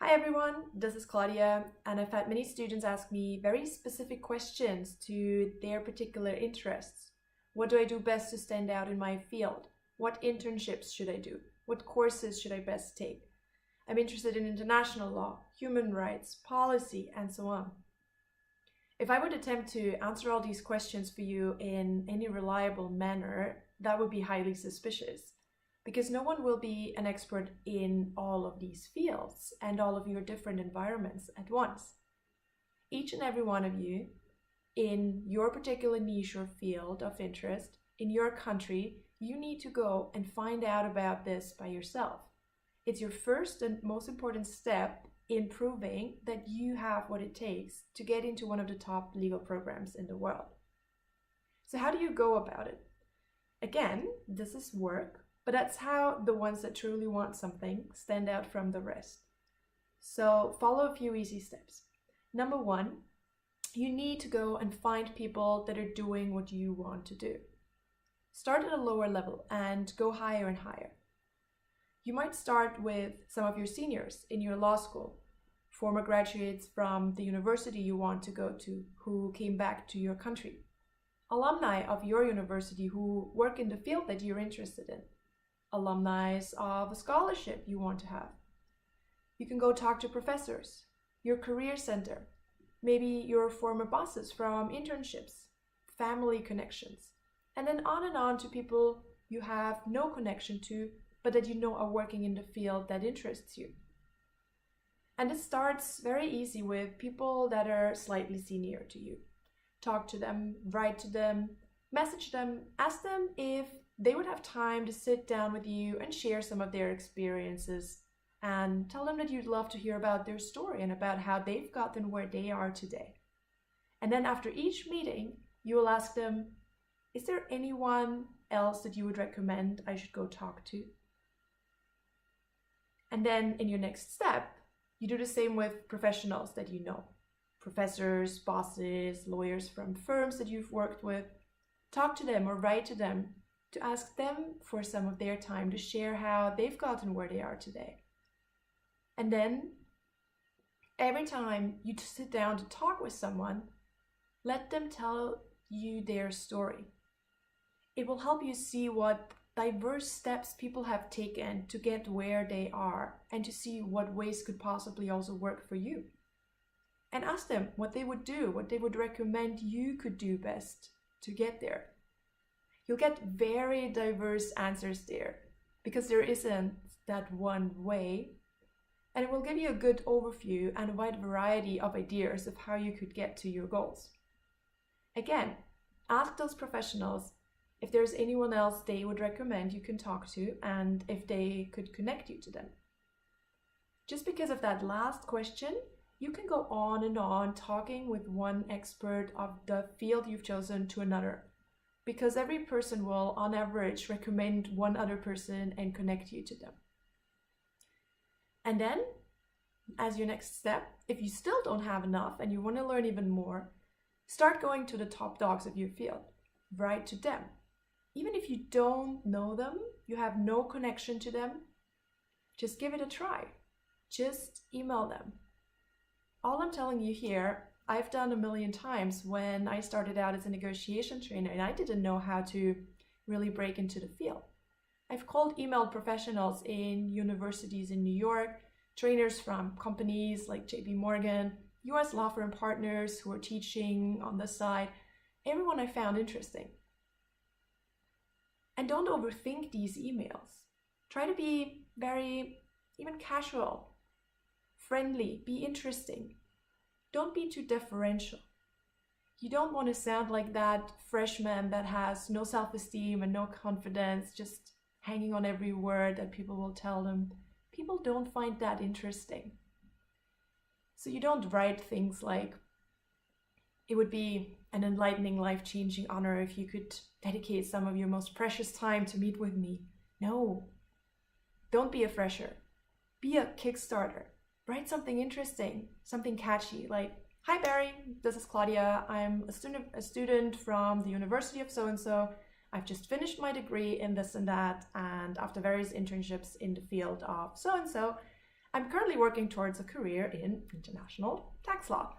Hi everyone, this is Claudia, and I've had many students ask me very specific questions to their particular interests. What do I do best to stand out in my field? What internships should I do? What courses should I best take? I'm interested in international law, human rights, policy, and so on. If I would attempt to answer all these questions for you in any reliable manner, that would be highly suspicious, because no one will be an expert in all of these fields and all of your different environments at once. Each and every one of you, in your particular niche or field of interest, in your country, you need to go and find out about this by yourself. It's your first and most important step in proving that you have what it takes to get into one of the top legal programs in the world. So how do you go about it? Again, this is work, but that's how the ones that truly want something stand out from the rest. So follow a few easy steps. Number one, you need to go and find people that are doing what you want to do. Start at a lower level and go higher and higher. You might start with some of your seniors in your law school, former graduates from the university you want to go to who came back to your country, alumni of your university who work in the field that you're interested in, alumni of a scholarship you want to have. You can go talk to professors, your career center, maybe your former bosses from internships, family connections, and then on to people you have no connection to, but that you know are working in the field that interests you. And it starts very easy with people that are slightly senior to you. Talk to them, write to them, message them, ask them if they would have time to sit down with you and share some of their experiences, and tell them that you'd love to hear about their story and about how they've gotten where they are today. And then after each meeting, you will ask them, is there anyone else that you would recommend I should go talk to? And then in your next step, you do the same with professionals that you know. Professors, bosses, lawyers from firms that you've worked with. Talk to them or write to them to ask them for some of their time to share how they've gotten where they are today. And then every time you sit down to talk with someone, let them tell you their story. It will help you see what diverse steps people have taken to get where they are and to see what ways could possibly also work for you. And ask them what they would do, what they would recommend you could do best to get there. You'll get very diverse answers there because there isn't that one way, and it will give you a good overview and a wide variety of ideas of how you could get to your goals. Again, ask those professionals if there's anyone else they would recommend you can talk to and if they could connect you to them. Just because of that last question, you can go on and on talking with one expert of the field you've chosen to another, because every person will, on average, recommend one other person and connect you to them. And then, as your next step, if you still don't have enough and you want to learn even more, start going to the top dogs of your field. Write to them. Even if you don't know them, you have no connection to them, just give it a try. Just email them. All I'm telling you here, I've done a million times when I started out as a negotiation trainer and I didn't know how to really break into the field. I've emailed professionals in universities in New York, trainers from companies like JP Morgan, US law firm partners who are teaching on the side, everyone I found interesting. And don't overthink these emails. Try to be very, even casual, friendly, be interesting. Don't be too deferential. You don't want to sound like that freshman that has no self-esteem and no confidence, just hanging on every word that people will tell them. People don't find that interesting. So you don't write things like, it would be an enlightening, life-changing honor if you could dedicate some of your most precious time to meet with me. No. Don't be a fresher. Be a Kickstarter. Write something interesting, something catchy, like, hi Barry, this is Claudia. I'm a student from the University of so-and-so. I've just finished my degree in this and that, and after various internships in the field of so-and-so, I'm currently working towards a career in international tax law.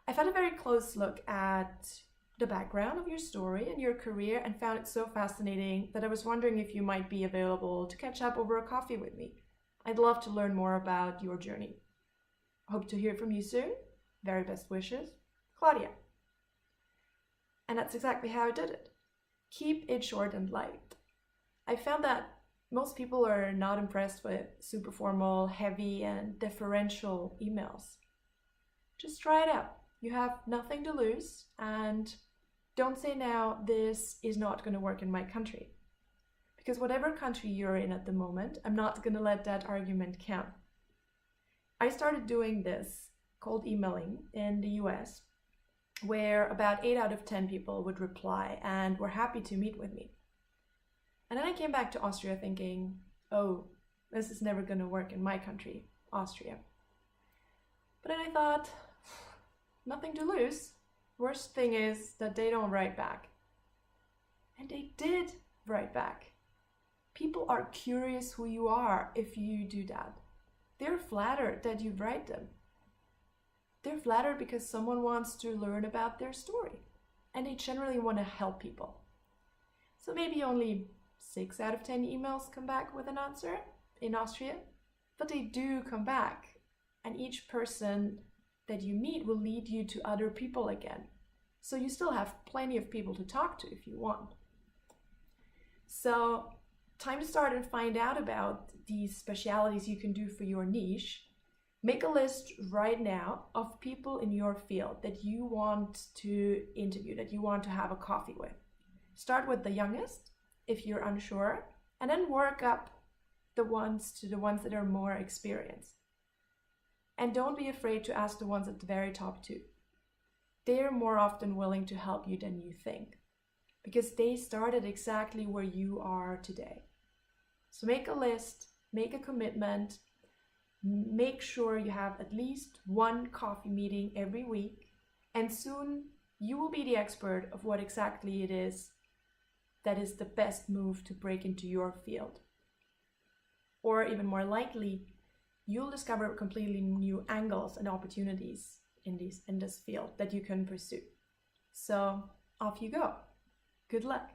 I've had a very close look at the background of your story and your career and found it so fascinating that I was wondering if you might be available to catch up over a coffee with me. I'd love to learn more about your journey. Hope to hear from you soon. Very best wishes, Claudia. And that's exactly how I did it. Keep it short and light. I found that most people are not impressed with super formal, heavy, and deferential emails. Just try it out. You have nothing to lose, and don't say now, this is not going to work in my country. Because whatever country you're in at the moment, I'm not going to let that argument count. I started doing this cold emailing in the US, where about 8 out of 10 people would reply and were happy to meet with me. And then I came back to Austria thinking, oh, this is never going to work in my country, Austria. But then I thought, nothing to lose. Worst thing is that they don't write back. And they did write back. People are curious who you are if you do that. They're flattered that you write them. They're flattered because someone wants to learn about their story. And they generally want to help people. So maybe only 6 out of 10 emails come back with an answer in Austria, but they do come back. And each person that you meet will lead you to other people again. So you still have plenty of people to talk to if you want. So time to start and find out about these specialities you can do for your niche. Make a list right now of people in your field that you want to interview, that you want to have a coffee with. Start with the youngest if you're unsure, and then work up the ones that are more experienced. And don't be afraid to ask the ones at the very top too. They're more often willing to help you than you think, because they started exactly where you are today. So make a list, make a commitment, make sure you have at least one coffee meeting every week, and soon you will be the expert of what exactly it is that is the best move to break into your field. Or even more likely, you'll discover completely new angles and opportunities in this field that you can pursue. So off you go. Good luck.